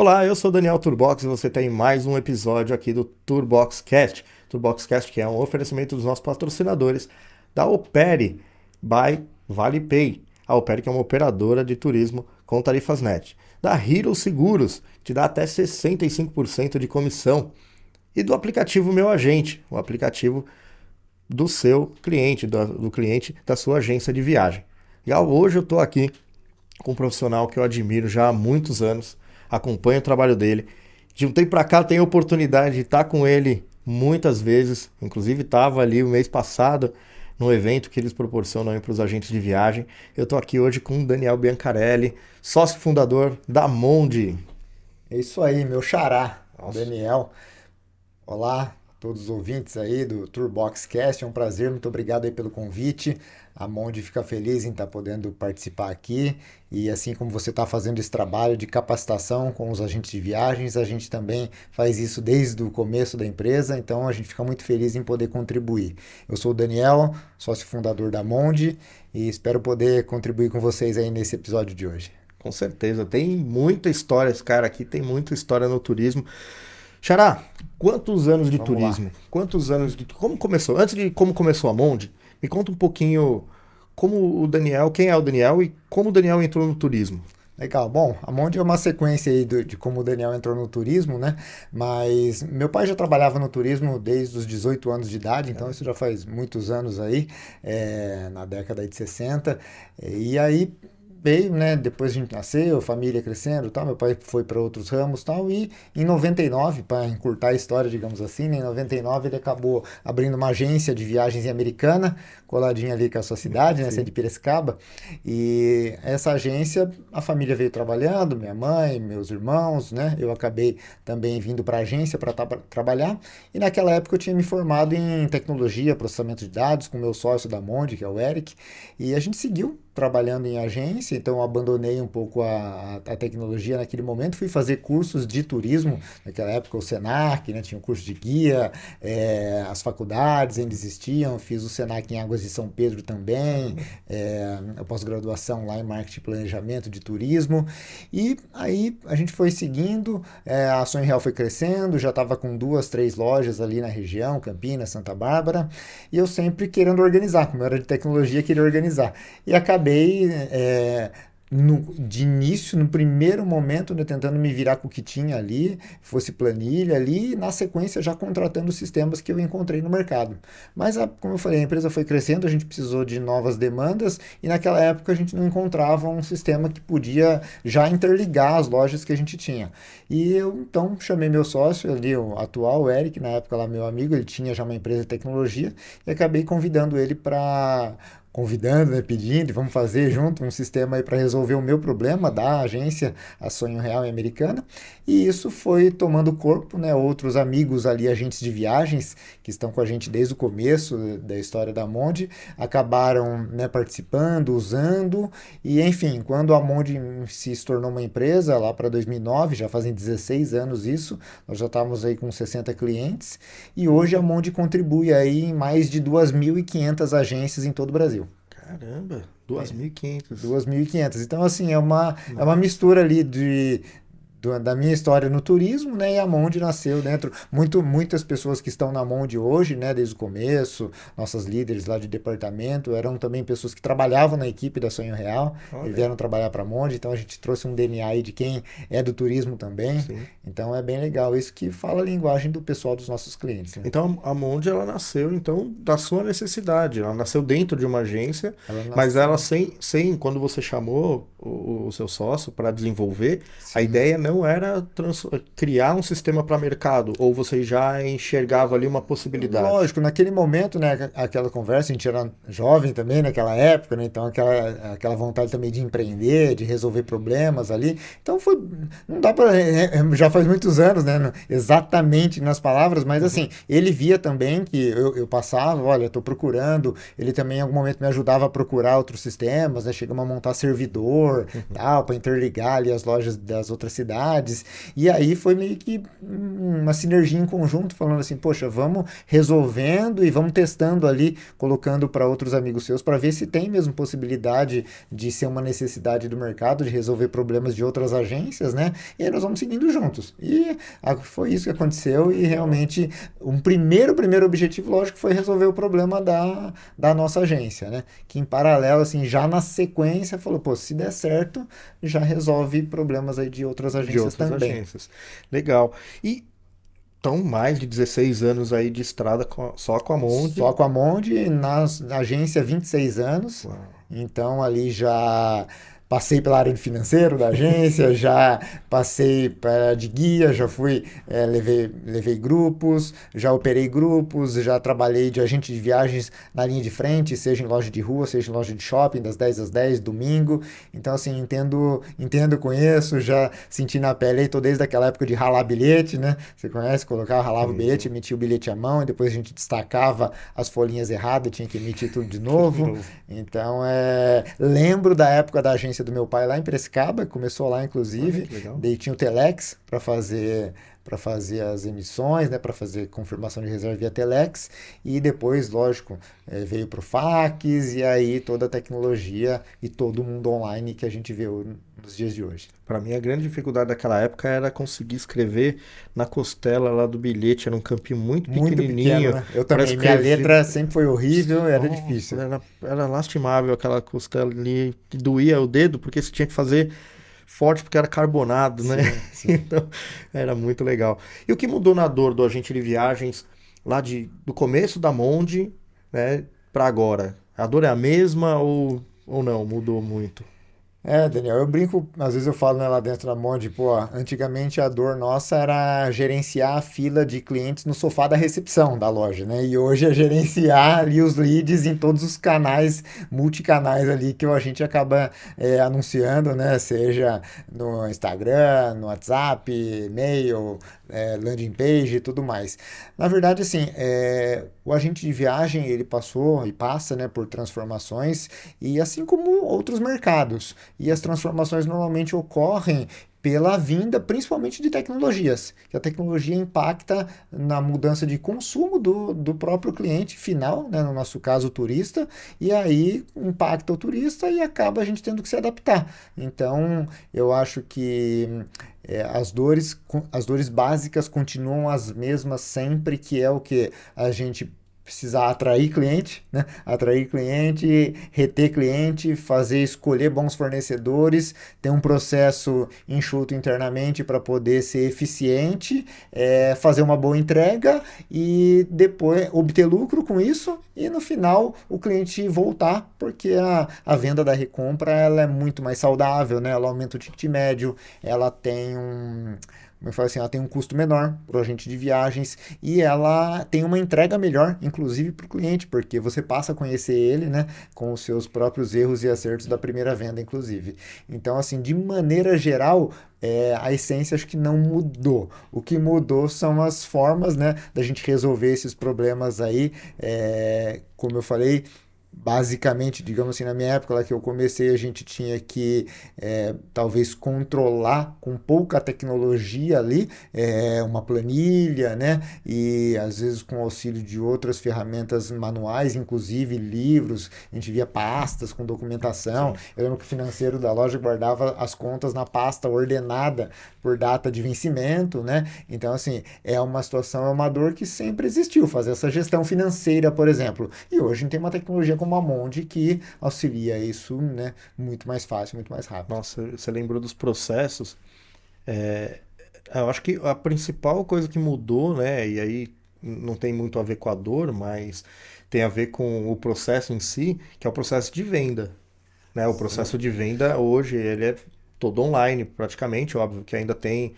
Olá, eu sou o Daniel Turbox e você tem mais um episódio aqui do Turboxcast. Turboxcast que é um oferecimento dos nossos patrocinadores da Opere by ValePay. A Opere que é uma operadora de turismo com tarifas net. Da Hero Seguros, que dá até 65% de comissão. E do aplicativo Meu Agente, o aplicativo do seu cliente, do cliente da sua agência de viagem. E hoje eu estou aqui com um profissional que eu admiro já há muitos anos, acompanho o trabalho dele. De um tempo para cá tenho a oportunidade de estar com ele muitas vezes, inclusive estava ali o mês passado no evento que eles proporcionam para os agentes de viagem. Eu estou aqui hoje com o Daniel Biancarelli, sócio fundador da Monde. É isso aí, meu xará, Nossa. Daniel. Olá a todos os ouvintes aí do Turboxcast, é um prazer, muito obrigado aí pelo convite. A Monde fica feliz em estar podendo participar aqui e assim como você está fazendo esse trabalho de capacitação com os agentes de viagens, a gente também faz isso desde o começo da empresa, então a gente fica muito feliz em poder contribuir. Eu sou o Daniel, sócio fundador da Monde e espero poder contribuir com vocês aí nesse episódio de hoje. Com certeza, tem muita história, esse cara aqui tem muita história no turismo. Xará, quantos anos de Vamos lá. turismo? Quantos anos de... Como começou? Antes de como começou a Monde, me conta um pouquinho como o Daniel, quem é o Daniel e como o Daniel entrou no turismo. Legal. Bom, a Monde é uma sequência aí de como o Daniel entrou no turismo, né? Mas meu pai já trabalhava no turismo desde os 18 anos de idade, então isso já faz muitos anos aí, na década de 60. E aí veio, né? Depois a gente nasceu, família crescendo, e tal. Meu pai foi para outros ramos, e tal. E em 99, para encurtar a história, digamos assim, né, em 99 ele acabou abrindo uma agência de viagens em Americana, coladinha ali com a sua cidade, né? Essa é de Sim. Piracicaba. E essa agência, a família veio trabalhando, minha mãe, meus irmãos, né? Eu acabei também vindo para a agência para trabalhar. E naquela época eu tinha me formado em tecnologia, processamento de dados com meu sócio da Monde, que é o Eric. E a gente seguiu trabalhando em agência, então eu abandonei um pouco a tecnologia naquele momento, fui fazer cursos de turismo, naquela época o Senac, né, tinha um curso de guia, as faculdades ainda existiam, fiz o Senac em Águas de São Pedro também, a pós-graduação lá em marketing e planejamento de turismo, e aí a gente foi seguindo, a Sonho Real foi crescendo, já estava com 2, 3 lojas ali na região, Campinas, Santa Bárbara, e eu sempre querendo organizar, como eu era de tecnologia, queria organizar. E acabei, de início, no primeiro momento, né, tentando me virar com o que tinha ali, fosse planilha ali, e na sequência já contratando sistemas que eu encontrei no mercado. Mas, como eu falei, a empresa foi crescendo, a gente precisou de novas demandas e naquela época a gente não encontrava um sistema que podia já interligar as lojas que a gente tinha. E eu então chamei meu sócio ali, o atual, o Eric, na época lá meu amigo, ele tinha já uma empresa de tecnologia e acabei convidando ele para convidando, né, pedindo, vamos fazer junto um sistema aí para resolver o meu problema da agência A Sonho Real e Americana. E isso foi tomando corpo, né? Outros amigos ali, agentes de viagens, que estão com a gente desde o começo da história da Monde, acabaram, né, participando, usando, e enfim, quando a Monde se tornou uma empresa, lá para 2009, já fazem 16 anos isso, nós já estávamos aí com 60 clientes, e hoje a Monde contribui aí em mais de 2.500 agências em todo o Brasil. Caramba, 2.500. 2.500. Então, assim, é uma mistura ali da minha história no turismo, né? E a Monde nasceu dentro. Muitas pessoas que estão na Monde hoje, né? Desde o começo, nossas líderes lá de departamento, eram também pessoas que trabalhavam na equipe da Sonho Real e Olha, vieram trabalhar para a Monde. Então, a gente trouxe um DNA aí de quem é do turismo também. sim. Então, é bem legal. Isso que fala a linguagem do pessoal dos nossos clientes, né? Então a Monde ela nasceu então da sua necessidade. Ela nasceu dentro de uma agência, Ela mas ela nasceu. quando você chamou o seu sócio para desenvolver, a Sim. ideia não era criar um sistema para mercado, ou você já enxergava ali uma possibilidade. Lógico, naquele momento, né, aquela conversa, a gente era jovem também naquela época, né, então aquela vontade também de empreender, de resolver problemas ali. Então foi, não dá para, já faz muitos anos, né, exatamente nas palavras, mas Uhum. assim, ele via também que eu passava, olha, estou procurando, ele também em algum momento me ajudava a procurar outros sistemas, né, chegamos a montar servidor, computador, tal, para interligar ali as lojas das outras cidades. E aí foi meio que uma sinergia em conjunto, falando assim, poxa, vamos resolvendo e vamos testando ali, colocando para outros amigos seus para ver se tem mesmo possibilidade de ser uma necessidade do mercado, de resolver problemas de outras agências, né? E aí nós vamos seguindo juntos. E foi isso que aconteceu e realmente um primeiro objetivo, lógico, foi resolver o problema da nossa agência, né? Que em paralelo, assim, já na sequência, falou, pô, se der certo, já resolve problemas aí de outras De agências outras também. agências. Legal. E então, mais de 16 anos aí de estrada só com a Monde. Só com a Monde, na agência 26 anos. Uau. Então ali já passei pela área de financeiro da agência, já passei para de guia, já fui, levei grupos, já operei grupos, já trabalhei de agente de viagens na linha de frente, seja em loja de rua, seja em loja de shopping, das 10 às 10, domingo. Então, assim, conheço, já senti na pele, tô desde aquela época de ralar bilhete, né? Você conhece, colocava, ralava o bilhete, emitia o bilhete à mão, e depois a gente destacava as folhinhas erradas, tinha que emitir tudo de novo. Então, lembro da época da agência do meu pai lá em Piracicaba, começou lá inclusive, daí tinha o Telex para fazer as emissões, né, para fazer confirmação de reserva via Telex, e depois, lógico, veio para o fax, e aí toda a tecnologia e todo o mundo online que a gente vê nos dias de hoje. Para mim, a grande dificuldade daquela época era conseguir escrever na costela lá do bilhete, era um campinho muito pequenininho. Pequeno, né? Eu também, minha letra sempre foi horrível, era difícil. Era lastimável aquela costela ali, que doía o dedo, porque você tinha que fazer forte porque era carbonado, né? Sim. Então, era muito legal. E o que mudou na dor do agente de viagens lá do começo da Monde, né, para agora? A dor é a mesma ou não? Mudou muito? Daniel, eu brinco, às vezes eu falo, né, lá dentro da Monde, pô, antigamente a dor nossa era gerenciar a fila de clientes no sofá da recepção da loja, né? E hoje é gerenciar ali os leads em todos os canais, multicanais ali que a gente acaba anunciando, né? Seja no Instagram, no WhatsApp, e-mail, landing page e tudo mais. Na verdade, assim, o agente de viagem, ele passou e passa, né, por transformações, e assim como outros mercados. E as transformações normalmente ocorrem pela vinda, principalmente de tecnologias, que a tecnologia impacta na mudança de consumo do próprio cliente final, né, no nosso caso o turista, e aí impacta o turista e acaba a gente tendo que se adaptar. Então, eu acho que as dores básicas continuam as mesmas sempre, que é o que a gente precisar atrair cliente, né? Atrair cliente, reter cliente, escolher bons fornecedores, ter um processo enxuto internamente para poder ser eficiente, fazer uma boa entrega e depois obter lucro com isso e no final o cliente voltar, porque a venda da recompra ela é muito mais saudável, né? Ela aumenta o ticket médio, ela tem como eu falo assim, ela tem um custo menor para o agente de viagens e ela tem uma entrega melhor, inclusive para o cliente, porque você passa a conhecer ele, né, com os seus próprios erros e acertos da primeira venda, inclusive. Então, assim, de maneira geral, a essência acho que não mudou. O que mudou são as formas, né, da gente resolver esses problemas aí, como eu falei. Basicamente, digamos assim, na minha época lá que eu comecei, a gente tinha que talvez controlar com pouca tecnologia ali, uma planilha, né? E às vezes com auxílio de outras ferramentas manuais, inclusive livros, a gente via pastas com documentação. Sim. Eu lembro que o financeiro da loja guardava as contas na pasta ordenada por data de vencimento, né? Então, assim, é uma dor que sempre existiu, fazer essa gestão financeira, por exemplo. E hoje a gente tem uma tecnologia como a Monde que auxilia isso, né, muito mais fácil, muito mais rápido. Nossa, você lembrou dos processos. Eu acho que a principal coisa que mudou, né, e aí não tem muito a ver com a dor, mas tem a ver com o processo em si, que é o processo de venda. Né? O processo de venda hoje ele é todo online, praticamente. Óbvio que ainda tem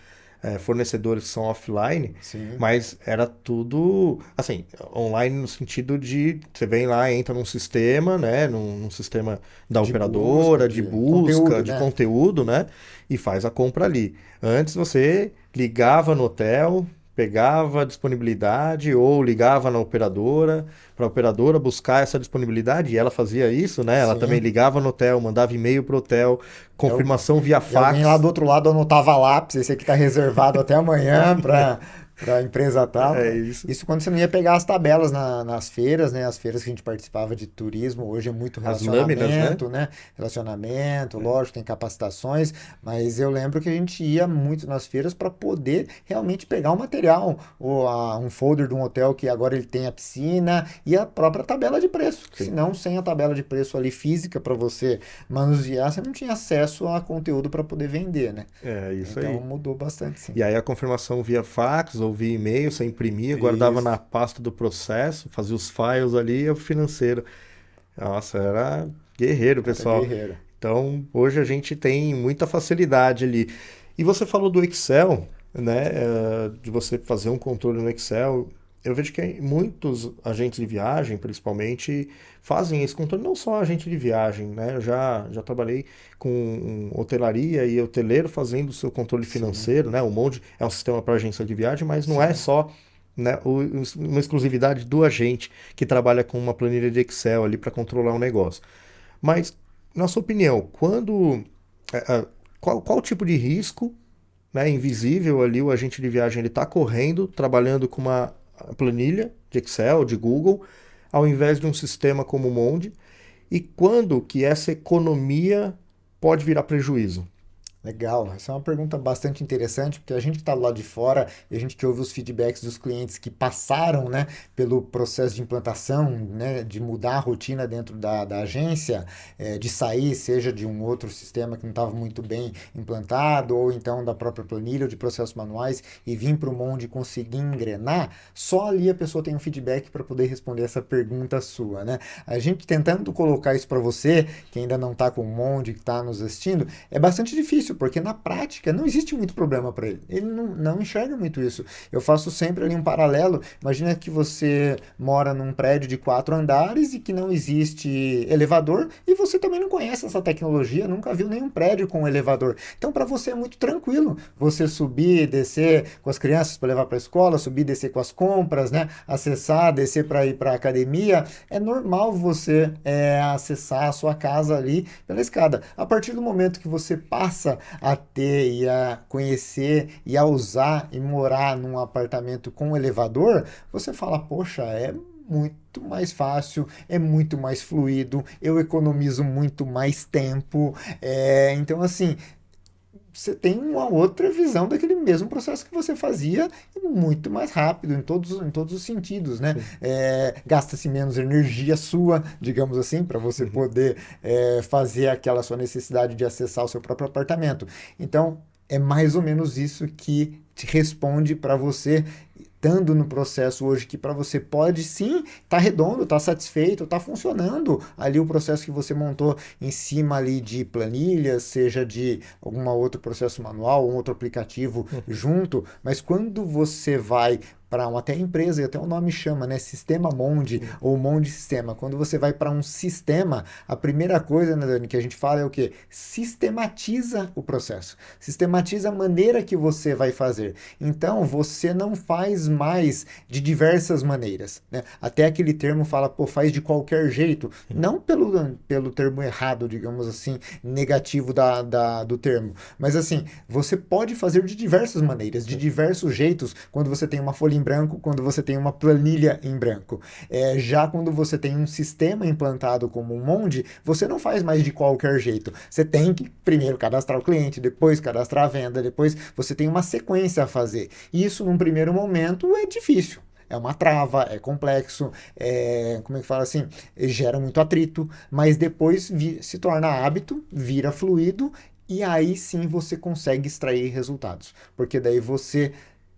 fornecedores que são offline, Sim. Mas era tudo, assim, online no sentido de você vem lá, entra num sistema, né, num sistema da operadora, de busca, de conteúdo, né, e faz a compra ali. Antes você ligava no hotel, pegava a disponibilidade ou ligava na operadora, para a operadora buscar essa disponibilidade, e ela fazia isso, né? Ela também Sim. ligava no hotel, mandava e-mail para o hotel, E, al- confirmação via e alguém lá fax. do outro lado anotava lápis, esse aqui está reservado até amanhã para a empresa tal. É isso. Isso quando você não ia pegar as tabelas nas feiras, né? As feiras que a gente participava de turismo, hoje é muito As lâminas, né? relacionamento, né? Relacionamento, lógico, tem capacitações, mas eu lembro que a gente ia muito nas feiras para poder realmente pegar o material, um folder de um hotel que agora ele tem a piscina e a própria tabela de preço. Sim. Senão, sem a tabela de preço ali física para você manusear, você não tinha acesso a conteúdo para poder vender, né? É isso Então aí. mudou bastante, sim. E aí a confirmação via fax ou via e-mail, você imprimia, guardava na Isso. pasta do processo, fazia os files ali e o financeiro. Nossa, era guerreiro, Era pessoal. guerreiro. Então, hoje a gente tem muita facilidade ali. E você falou do Excel, né? De você fazer um controle no Excel. Eu vejo que muitos agentes de viagem, principalmente, fazem esse controle, não só agente de viagem, né? Eu já trabalhei com hotelaria e hoteleiro fazendo o seu controle Sim, financeiro, né? O Monde é um sistema para agência de viagem, mas não é sim. só, né, uma exclusividade do agente que trabalha com uma planilha de Excel ali para controlar o negócio. Mas, na sua opinião, qual tipo de risco, né, invisível ali o agente de viagem ele está correndo, trabalhando com uma planilha de Excel, de Google, ao invés de um sistema como o Monde, e quando que essa economia pode virar prejuízo? Legal, essa é uma pergunta bastante interessante, porque a gente que está do lado de fora e a gente que ouve os feedbacks dos clientes que passaram, né, pelo processo de implantação, né, de mudar a rotina dentro da agência, de sair, seja de um outro sistema que não estava muito bem implantado, ou então da própria planilha ou de processos manuais, e vir para o Monde e conseguir engrenar, só ali a pessoa tem um feedback para poder responder essa pergunta sua, né? A gente tentando colocar isso para você, que ainda não está com o Monde, que está nos assistindo, é bastante difícil, porque na prática não existe muito problema para ele. Ele não enxerga muito isso. Eu faço sempre ali um paralelo. Imagina que você mora num prédio de 4 andares e que não existe elevador e você também não conhece essa tecnologia, nunca viu nenhum prédio com elevador. Então, para você é muito tranquilo você subir e descer com as crianças para levar para a escola, subir e descer com as compras, né? Acessar, descer para ir para a academia. É normal você acessar a sua casa ali pela escada. A partir do momento que você passa a ter e a conhecer e a usar e morar num apartamento com elevador, você fala, poxa, é muito mais fácil, é muito mais fluido, eu economizo muito mais tempo. Então, assim, você tem uma outra visão daquele mesmo processo que você fazia muito mais rápido em todos os sentidos, né? Sim. Gasta-se menos energia sua, digamos assim, para você Uhum. poder fazer aquela sua necessidade de acessar o seu próprio apartamento. Então, é mais ou menos isso que te responde para você estando no processo hoje que para você pode sim estar redondo, estar satisfeito, estar funcionando ali o processo que você montou em cima ali de planilhas, seja de algum outro processo manual, um outro aplicativo junto, mas quando você vai para até empresa, e até o nome chama, né? Sistema Monde ou Monde Sistema. Quando você vai para um sistema, a primeira coisa, né, Dani, que a gente fala é o quê? Sistematiza o processo. Sistematiza a maneira que você vai fazer. Então, você não faz mais de diversas maneiras, né? Até aquele termo fala, pô, faz de qualquer jeito. Não pelo termo errado, digamos assim, negativo do termo. Mas assim, você pode fazer de diversas maneiras, de diversos jeitos, quando você tem uma folha em branco, quando você tem uma planilha em branco. Já quando você tem um sistema implantado como um Monde, você não faz mais de qualquer jeito. Você tem que primeiro cadastrar o cliente, depois cadastrar a venda, depois você tem uma sequência a fazer. E isso, num primeiro momento, é difícil. É uma trava, é complexo, como é que fala assim? Gera muito atrito, mas depois se torna hábito, vira fluido e aí sim você consegue extrair resultados. Porque daí você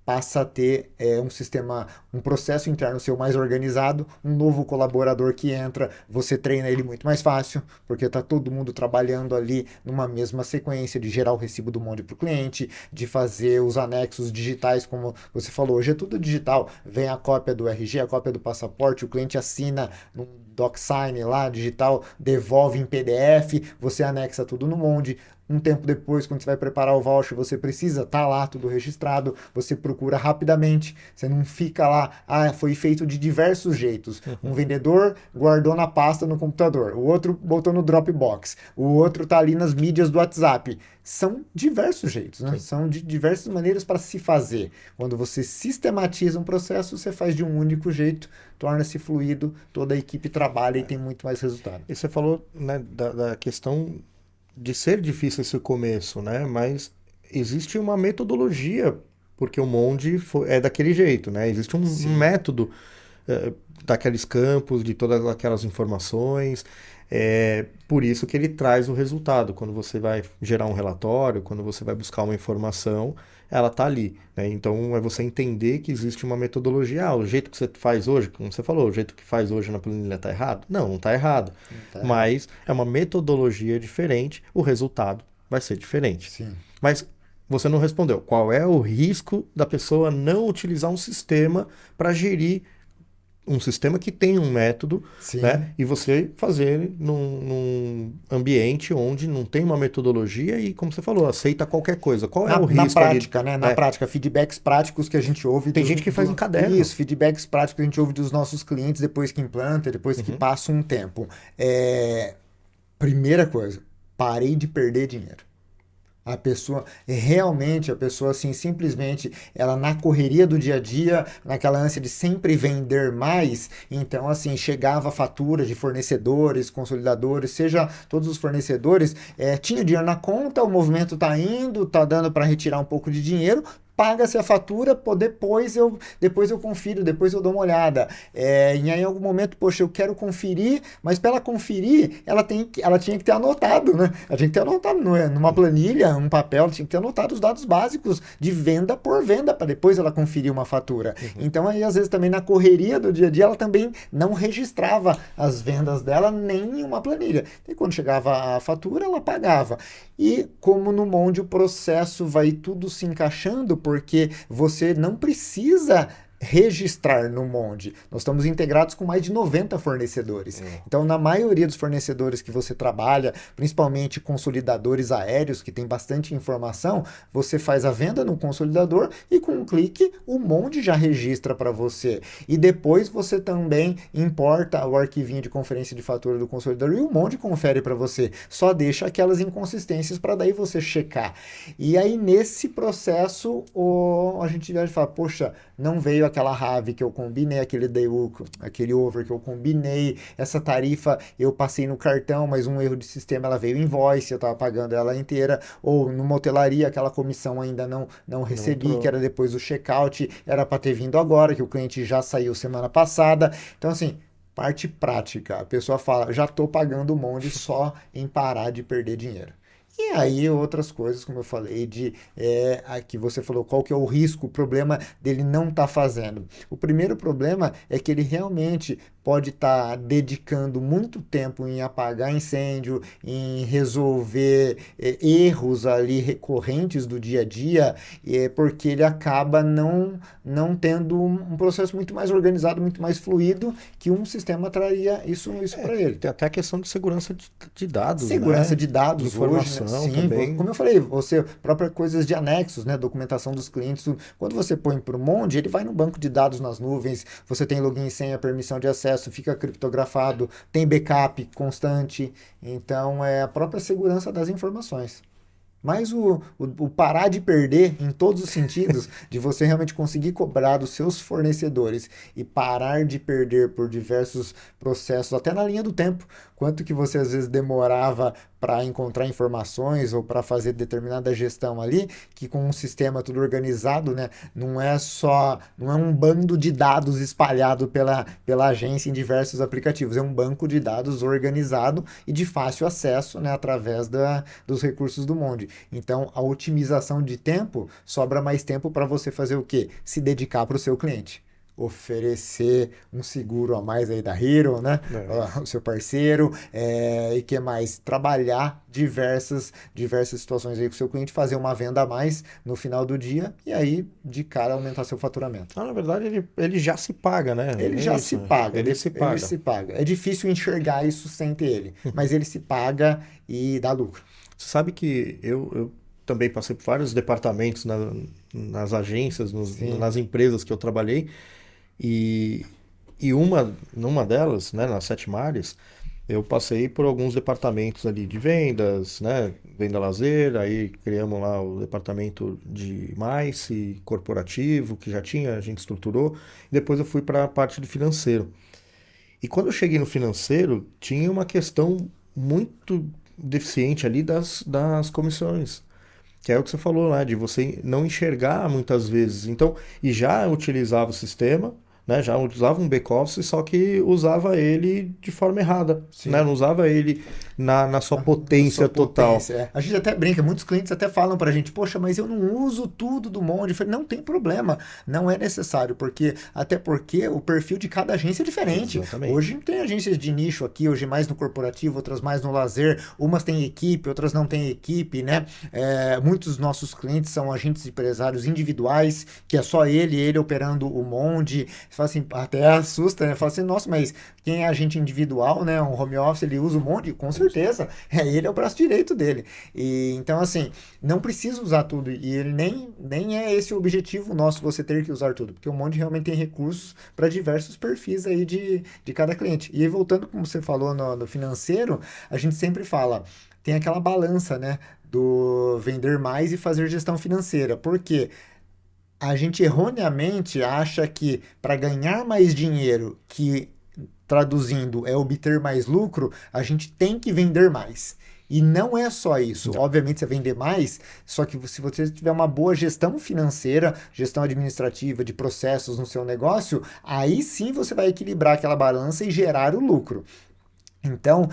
passa a ter um sistema, um processo interno seu mais organizado, um novo colaborador que entra, você treina ele muito mais fácil, porque está todo mundo trabalhando ali numa mesma sequência de gerar o recibo do Monde para o cliente, de fazer os anexos digitais, como você falou, hoje é tudo digital, vem a cópia do RG, a cópia do passaporte, o cliente assina num DocSign lá, digital, devolve em PDF, você anexa tudo no Monde. Um tempo depois, quando você vai preparar o voucher, você precisa estar lá tudo registrado, você procura rapidamente, você não fica lá, foi feito de diversos jeitos. Um vendedor guardou na pasta no computador, o outro botou no Dropbox, o outro está ali nas mídias do WhatsApp. São diversos jeitos, né? São de diversas maneiras para se fazer. Quando você sistematiza um processo, você faz de um único jeito, torna-se fluido, toda a equipe trabalha e tem muito mais resultado. E você falou, né, da questão de ser difícil esse começo, né? Mas existe uma metodologia, porque o Monge é daquele jeito, né? Existe um método daqueles campos, de todas aquelas informações. É por isso que ele traz o resultado. Quando você vai gerar um relatório, quando você vai buscar uma informação, ela está ali, né? Então é você entender que existe uma metodologia. O jeito que você faz hoje, como você falou, o jeito que faz hoje na planilha está errado? Não está errado. Mas é uma metodologia diferente, o resultado vai ser diferente. Sim. Mas você não respondeu. Qual é o risco da pessoa não utilizar um sistema para gerir um sistema que tem um método, né? E você fazer num ambiente onde não tem uma metodologia e, como você falou, aceita qualquer coisa. Qual é o risco? Na prática, ali, né? Na prática, feedbacks práticos que a gente ouve. Tem gente que faz em caderno. Isso, feedbacks práticos que a gente ouve dos nossos clientes depois que implanta, depois que passa um tempo. Primeira coisa, parei de perder dinheiro. A pessoa assim, simplesmente, ela na correria do dia a dia, naquela ânsia de sempre vender mais, então, assim, chegava a fatura de fornecedores, consolidadores, seja todos os fornecedores, tinha dinheiro na conta, o movimento tá indo, tá dando para retirar um pouco de dinheiro, paga-se a fatura, depois eu confiro, depois eu dou uma olhada. E aí, em algum momento, poxa, eu quero conferir, mas para ela conferir, ela tinha que ter anotado, né? Ela tinha que ter anotado numa planilha, um papel, ela tinha que ter anotado os dados básicos de venda por venda, para depois ela conferir uma fatura. Então, aí, às vezes, também na correria do dia a dia, ela também não registrava as vendas dela nem em uma planilha. E quando chegava a fatura, ela pagava. E como no Monge o processo vai tudo se encaixando, porque você não precisa registrar no Monge. Nós estamos integrados com mais de 90 fornecedores. Então, na maioria dos fornecedores que você trabalha, principalmente consolidadores aéreos, que tem bastante informação, você faz a venda no consolidador e com um clique o Monge já registra para você. E depois você também importa o arquivinho de conferência de fatura do consolidador e o Monge confere para você. Só deixa aquelas inconsistências para daí você checar. E aí, nesse processo, a gente vai falar, poxa, não veio aquela RAV que eu combinei, aquele over que eu combinei, essa tarifa eu passei no cartão, mas um erro de sistema, ela veio invoice, eu estava pagando ela inteira, ou numa hotelaria, aquela comissão ainda não recebi, que era depois do checkout, era para ter vindo agora, que o cliente já saiu semana passada. Então, assim, parte prática, a pessoa fala, já estou pagando o Monge só em parar de perder dinheiro. E aí outras coisas, como eu falei, aqui você falou qual que é o risco, o problema dele não estar fazendo. O primeiro problema é que ele realmente pode estar dedicando muito tempo em apagar incêndio, em resolver erros ali recorrentes do dia a dia, porque ele acaba não tendo um processo muito mais organizado, muito mais fluido, que um sistema traria isso para ele. Tem até a questão de segurança de dados, segurança, né? de dados, de informação hoje, né? Sim, também. Como eu falei, próprias coisas de anexos, né? Documentação dos clientes. Quando você põe para o Monge, ele vai no banco de dados nas nuvens, você tem login, senha, permissão de acesso, fica criptografado, tem backup constante. Então, é a própria segurança das informações. Mas o parar de perder em todos os sentidos, de você realmente conseguir cobrar dos seus fornecedores e parar de perder por diversos processos, até na linha do tempo, quanto que você às vezes demorava para encontrar informações ou para fazer determinada gestão ali, que com um sistema tudo organizado, né, não é um bando de dados espalhado pela agência em diversos aplicativos, é um banco de dados organizado e de fácil acesso, né, através dos recursos do Monge. Então, a otimização de tempo, sobra mais tempo para você fazer o quê? Se dedicar para o seu cliente. oferecer um seguro a mais aí da Hero, né? O seu parceiro, e que mais? Trabalhar diversas situações aí com o seu cliente, fazer uma venda a mais no final do dia e aí, de cara, aumentar seu faturamento. Na verdade, ele já se paga, né? Ele É já isso, se paga, ele se paga. ele se paga. É difícil enxergar isso sem ter ele, mas ele se paga e dá lucro. Você sabe que eu também passei por vários departamentos nas agências, Sim, nas empresas que eu trabalhei, e, numa delas, né, na Sete Mares, eu passei por alguns departamentos ali de vendas, né, venda lazer, aí criamos lá o departamento de MICE, corporativo, que já tinha, a gente estruturou, e depois eu fui para a parte do financeiro. E quando eu cheguei no financeiro, tinha uma questão muito deficiente ali das comissões. Que é o que você falou lá, de você não enxergar muitas vezes. Então, e já utilizava o sistema, né? Já usava um back-office, só que usava ele de forma errada, né? sim. Não usava ele na sua Na sua potência total. potência. É. A gente até brinca, muitos clientes até falam pra gente, poxa, mas eu não uso tudo do Monde. Eu falei, não tem problema, não é necessário, até porque o perfil de cada agência é diferente. Exatamente. Hoje tem agências de nicho aqui, hoje mais no corporativo, outras mais no lazer, umas têm equipe, outras não têm equipe, né? Muitos dos nossos clientes são agentes empresários individuais, que é só ele operando o Monde. Você fala assim, até assusta, né? Fala assim, nossa, mas quem é agente individual, né? Um home office, ele usa o Monde? Com certeza. Ele é o braço direito dele. E, então, assim, não precisa usar tudo. E ele nem é esse o objetivo nosso, você ter que usar tudo. Porque o Monde realmente tem recursos para diversos perfis aí de cada cliente. E aí, voltando, como você falou no financeiro, a gente sempre fala, tem aquela balança, né? Do vender mais e fazer gestão financeira. Por quê? A gente erroneamente acha que para ganhar mais dinheiro, que traduzindo é obter mais lucro, a gente tem que vender mais. E não é só isso. Não. Obviamente você vender mais, só que se você tiver uma boa gestão financeira, gestão administrativa de processos no seu negócio, aí sim você vai equilibrar aquela balança e gerar o lucro. Então,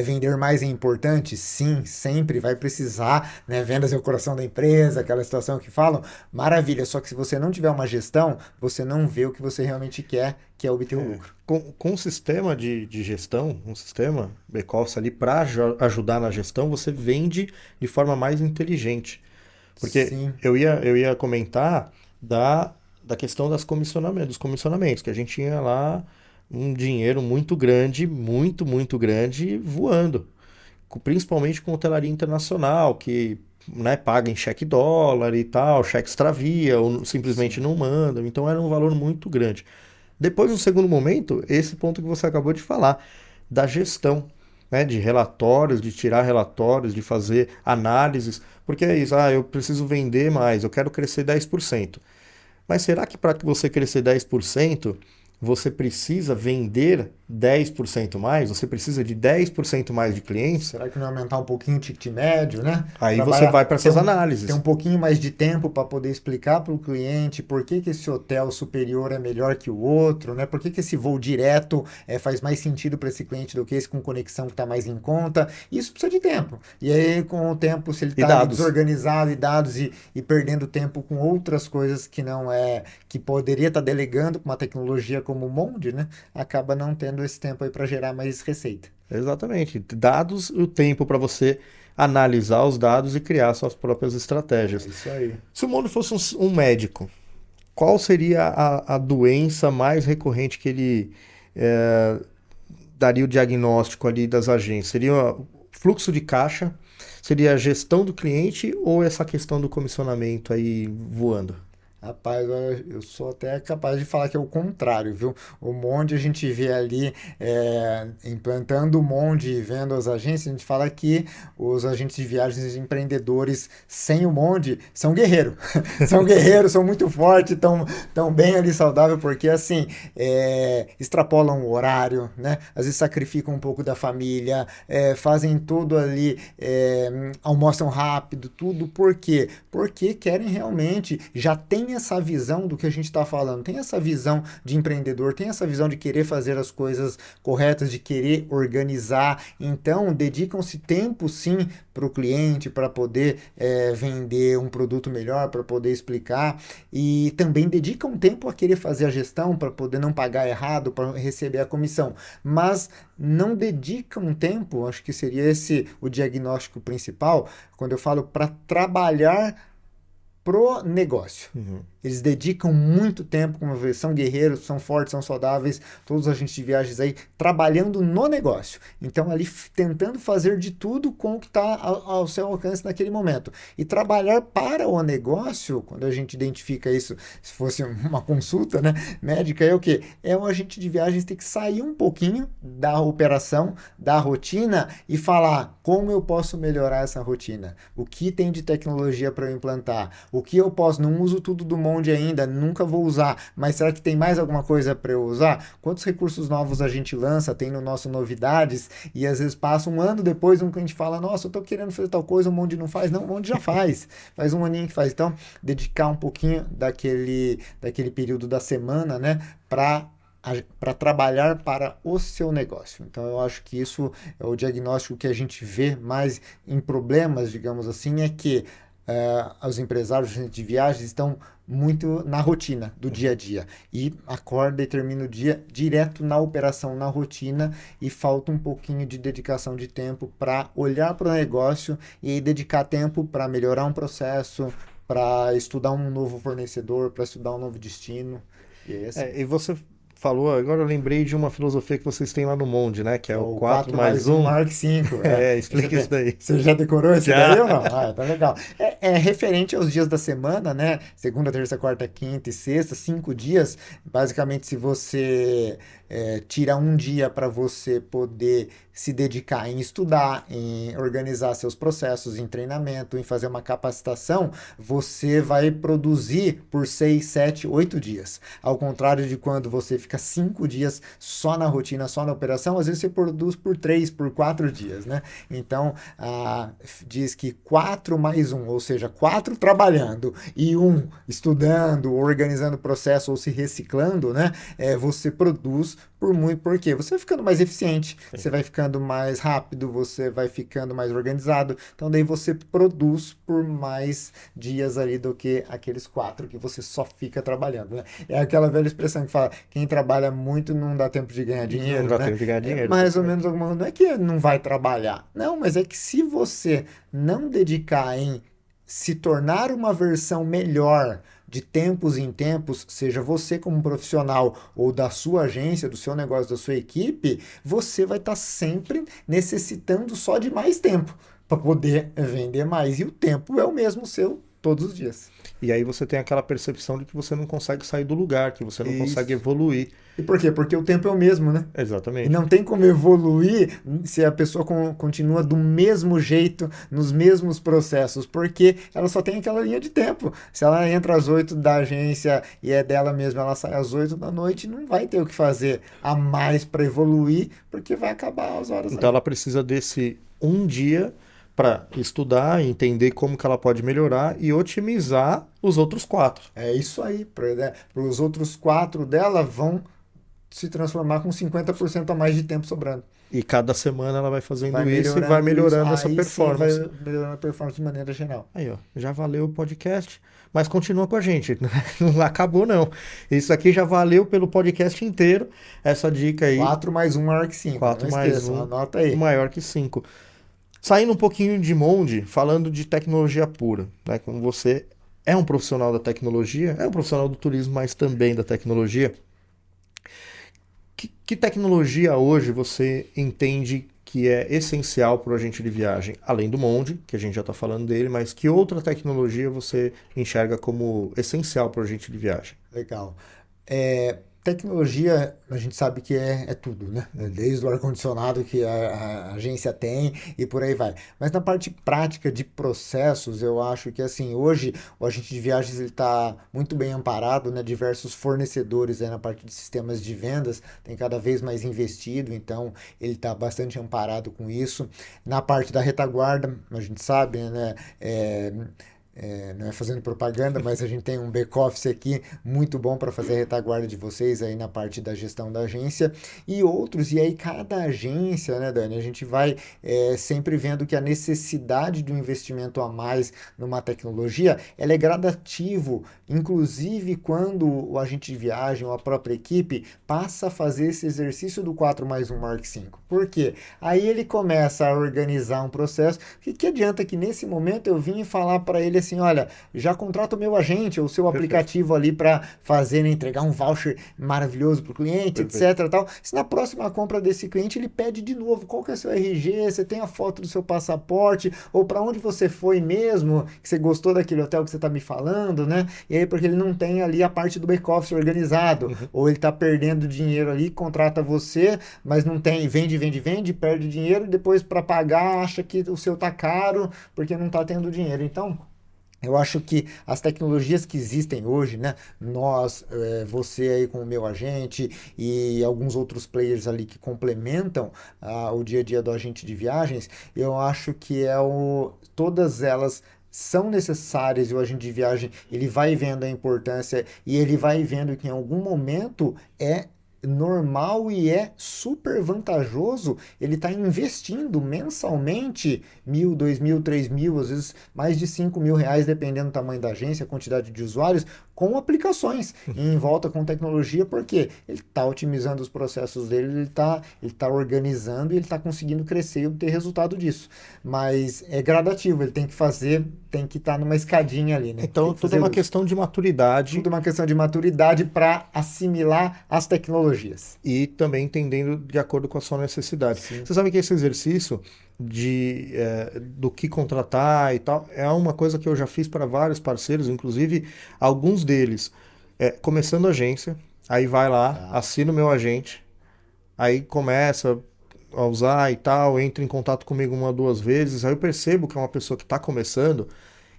vender mais é importante? Sim, sempre vai precisar, né? Vendas é o coração da empresa, aquela situação que falam, maravilha. Só que se você não tiver uma gestão, você não vê o que você realmente quer, que é obter o lucro. Com um sistema de gestão, um sistema back-office ali para ajudar na gestão, você vende de forma mais inteligente. Porque Sim, eu ia comentar da questão dos comissionamentos, que a gente tinha lá um dinheiro muito grande, muito grande, voando. Principalmente com hotelaria internacional, que, né, paga em cheque dólar e tal, cheque extravia, ou simplesmente sim. não mandam. Então era um valor muito grande. Depois, no segundo momento, esse ponto que você acabou de falar, da gestão, né, de relatórios, de tirar relatórios, de fazer análises, porque é isso, eu preciso vender mais, eu quero crescer 10%. Mas será que para que você crescer 10%, você precisa vender 10% mais? Você precisa de 10% mais de clientes? Será que não aumentar um pouquinho o ticket médio, né? Aí você vai Trabalhar, para essas ter análises. um pouquinho mais de tempo para poder explicar para o cliente por que que esse hotel superior é melhor que o outro, né? Por que que esse voo direto faz mais sentido para esse cliente do que esse com conexão que está mais em conta? Isso precisa de tempo. E aí, com o tempo, se ele E está ali dados. desorganizado e dados e perdendo tempo com outras coisas que não é, que poderia estar delegando para uma tecnologia como o Monde, né? Acaba não tendo esse tempo aí para gerar mais receita. Exatamente. Dados, o tempo para você analisar os dados e criar suas próprias É estratégias. isso aí. Se o mundo fosse um médico, qual seria a doença mais recorrente que ele daria o diagnóstico ali das agências? Seria o fluxo de caixa? Seria a gestão do cliente ou essa questão do comissionamento aí voando? Rapaz, olha, eu sou até capaz de falar que é o contrário, viu? O Monde a gente vê ali implantando o Monde e vendo as agências, a gente fala que os agentes de viagens e empreendedores sem o Monde são guerreiros. São guerreiros, são muito fortes, tão bem ali saudável, porque assim, extrapolam o horário, né? Às vezes sacrificam um pouco da família, fazem tudo ali, almoçam rápido, tudo. Por quê? Porque querem realmente, já tem essa visão do que a gente está falando, tem essa visão de empreendedor, tem essa visão de querer fazer as coisas corretas, de querer organizar. Então, dedicam-se tempo, sim, para o cliente, para poder vender um produto melhor, para poder explicar. E também dedicam tempo a querer fazer a gestão, para poder não pagar errado, para receber a comissão. Mas não dedicam tempo, acho que seria esse o diagnóstico principal, quando eu falo para trabalhar pro negócio. Eles dedicam muito tempo, como eu falei, são guerreiros, são fortes, são saudáveis, todos os agentes de viagens aí, trabalhando no negócio. Então, ali tentando fazer de tudo com o que está ao seu alcance naquele momento. E trabalhar para o negócio, quando a gente identifica isso, se fosse uma consulta, né, médica, é o quê? É o agente de viagens ter que sair um pouquinho da operação, da rotina e falar como eu posso melhorar essa rotina. O que tem de tecnologia para eu implantar? O que eu posso? Não uso tudo do Monde ainda, nunca vou usar, mas será que tem mais alguma coisa para eu usar? Quantos recursos novos a gente lança, tem no nosso novidades, e às vezes passa um ano depois, um cliente fala, nossa, eu tô querendo fazer tal coisa, o Monde não faz. Não, o Monde já faz, faz um aninho que faz. Então, dedicar um pouquinho daquele período da semana, né, para trabalhar para o seu negócio. Então, eu acho que isso é o diagnóstico que a gente vê mais em problemas, digamos assim, é que os empresários de viagens estão muito na rotina do dia a dia e acorda e termina o dia direto na operação, na rotina, e falta um pouquinho de dedicação de tempo para olhar para o negócio e aí dedicar tempo para melhorar um processo, para estudar um novo fornecedor, para estudar um novo destino. E é assim. E você falou, agora eu lembrei de uma filosofia que vocês têm lá no Monde, né? Que é o 4 mais 1. Mark 5. Explica isso daí. Você já decorou esse Já. daí ou não? Ah, tá legal. É referente aos dias da semana, né? Segunda, terça, quarta, quinta e sexta, 5 dias. Basicamente, se você tira um dia para você poder se dedicar em estudar, em organizar seus processos, em treinamento, em fazer uma capacitação, você vai produzir por 6, 7, 8 dias. Ao contrário de quando você fica 5 dias só na rotina, só na operação, às vezes você produz por 3, por 4 dias, né? Então, diz que 4 mais 1, ou seja, 4 trabalhando e 1 estudando, organizando o processo ou se reciclando, né? Você produz por muito, porque você vai ficando mais eficiente, Sim. Você vai ficando mais rápido, você vai ficando mais organizado, então daí você produz por mais dias ali do que aqueles 4 que você só fica trabalhando, né? É aquela velha expressão que fala, quem trabalha muito não dá tempo de ganhar dinheiro, Não dá né? tempo de ganhar dinheiro. Mais ou menos alguma, não é que não vai trabalhar, não, mas é que se você não dedicar em se tornar uma versão melhor de tempos em tempos, seja você como profissional ou da sua agência, do seu negócio, da sua equipe, você vai estar sempre necessitando só de mais tempo para poder vender mais. E o tempo é o mesmo seu todos os dias. E aí você tem aquela percepção de que você não consegue sair do lugar, que você não consegue evoluir. E por quê? Porque o tempo é o mesmo, né? Exatamente. E não tem como evoluir se a pessoa continua do mesmo jeito, nos mesmos processos, porque ela só tem aquela linha de tempo. Se ela entra às 8 da agência e é dela mesma, ela sai às 8 da noite, não vai ter o que fazer a mais para evoluir, porque vai acabar as horas. Então ela precisa desse um dia para estudar, entender como que ela pode melhorar e otimizar os outros 4. É isso aí. Para os outros 4 dela vão se transformar com 50% a mais de tempo sobrando. E cada semana ela vai fazendo isso e melhorando vai melhorando isso. essa performance. Sim, vai melhorando a performance de maneira geral. Aí, ó, já valeu o podcast, mas continua com a gente. Não acabou, não. Isso aqui já valeu pelo podcast inteiro. Essa dica aí. 4 mais 1 maior que 5. 4 mais 1 anota aí. maior que 5. Saindo um pouquinho de Monde, falando de tecnologia pura, né? Como você é um profissional da tecnologia, é um profissional do turismo, mas também da tecnologia. Que tecnologia hoje você entende que é essencial para o agente de viagem? Além do Monde, que a gente já está falando dele, mas que outra tecnologia você enxerga como essencial para o agente de viagem? Legal. Tecnologia, a gente sabe que é tudo, né? Desde o ar-condicionado que a agência tem e por aí vai. Mas na parte prática de processos, eu acho que assim, hoje o agente de viagens está muito bem amparado, né? Diversos fornecedores aí na parte de sistemas de vendas tem cada vez mais investido, então ele está bastante amparado com isso. Na parte da retaguarda, a gente sabe, né? não é fazendo propaganda, mas a gente tem um back-office aqui muito bom para fazer a retaguarda de vocês aí na parte da gestão da agência e outros. E aí cada agência, né, Dani, a gente vai sempre vendo que a necessidade de um investimento a mais numa tecnologia, ela é gradativo, inclusive quando o agente de viagem ou a própria equipe passa a fazer esse exercício do 4+1 Mark V. Por quê? Aí ele começa a organizar um processo. Que adianta que nesse momento eu vim falar para ele assim, olha, já contrata o meu agente ou o seu aplicativo ali para fazer, né, entregar um voucher maravilhoso para o cliente, etc. Tal. Se na próxima compra desse cliente ele pede de novo qual que é seu RG, você tem a foto do seu passaporte, ou para onde você foi mesmo, que você gostou daquele hotel que você está me falando, né? E aí porque ele não tem ali a parte do back-office organizado, ou ele está perdendo dinheiro ali, contrata você, mas não tem, vende, perde dinheiro, e depois para pagar acha que o seu tá caro, porque não está tendo dinheiro. Então, eu acho que as tecnologias que existem hoje, né? Nós, você aí com o meu agente e alguns outros players ali que complementam o dia a dia do agente de viagens, eu acho que todas elas são necessárias e o agente de viagem ele vai vendo a importância e ele vai vendo que em algum momento é normal e é super vantajoso ele está investindo mensalmente 1.000, 2.000, 3.000, às vezes mais de 5.000 reais, dependendo do tamanho da agência, a quantidade de usuários, com aplicações e em volta com tecnologia, porque ele está otimizando os processos dele, ele tá organizando e ele está conseguindo crescer e obter resultado disso. Mas é gradativo, ele tem que fazer, tem que estar numa escadinha ali, né? Então, tudo é uma questão de maturidade. Tudo é uma questão de maturidade para assimilar as tecnologias. E também entendendo de acordo com a sua necessidade. Sim. Você sabe que esse exercício do que contratar e tal, é uma coisa que eu já fiz para vários parceiros, inclusive alguns deles começando agência, aí vai lá, assina o meu agente, aí começa a usar e tal, entra em contato comigo 1 ou 2 vezes, aí eu percebo que é uma pessoa que está começando,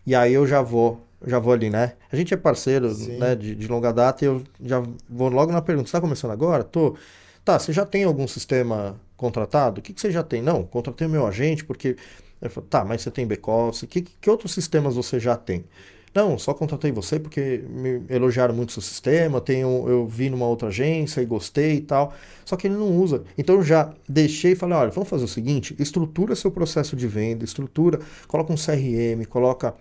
e aí eu já vou ali, né? A gente é parceiro, né, de longa data e eu já vou logo na pergunta, você está começando agora? Tô. Tá, você já tem algum sistema contratado? O que você já tem? Não, contratei o meu agente porque... Eu falo, tá, mas você tem back-office? Que outros sistemas você já tem? Não, só contratei você porque me elogiaram muito o seu sistema, eu vi numa outra agência e gostei e tal. Só que ele não usa. Então eu já deixei e falei, olha, vamos fazer o seguinte, estrutura seu processo de venda, coloca um CRM, coloca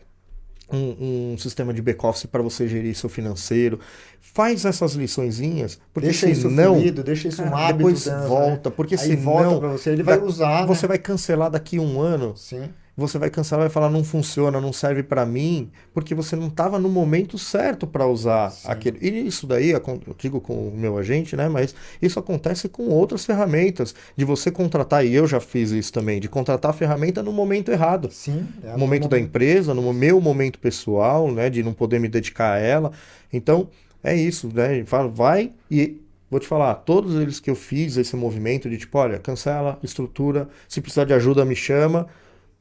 um sistema de back-office para você gerir seu financeiro. Faz essas liçõezinhas, porque deixa isso fluido, deixa isso um hábito. Depois volta, porque aí volta para você, ele vai usar, você vai cancelar daqui 1 ano. Sim. Você vai cancelar, vai falar, não funciona, não serve para mim, porque você não estava no momento certo para usar aquele. E isso daí, eu digo com o meu agente, né? Mas isso acontece com outras ferramentas, de você contratar, e eu já fiz isso também, de contratar a ferramenta no momento errado. Sim. No momento da empresa, no meu momento pessoal, né? De não poder me dedicar a ela. Então, é isso, né? Fala, vai e... Vou te falar, todos eles que eu fiz esse movimento de tipo, olha, cancela, estrutura, se precisar de ajuda me chama,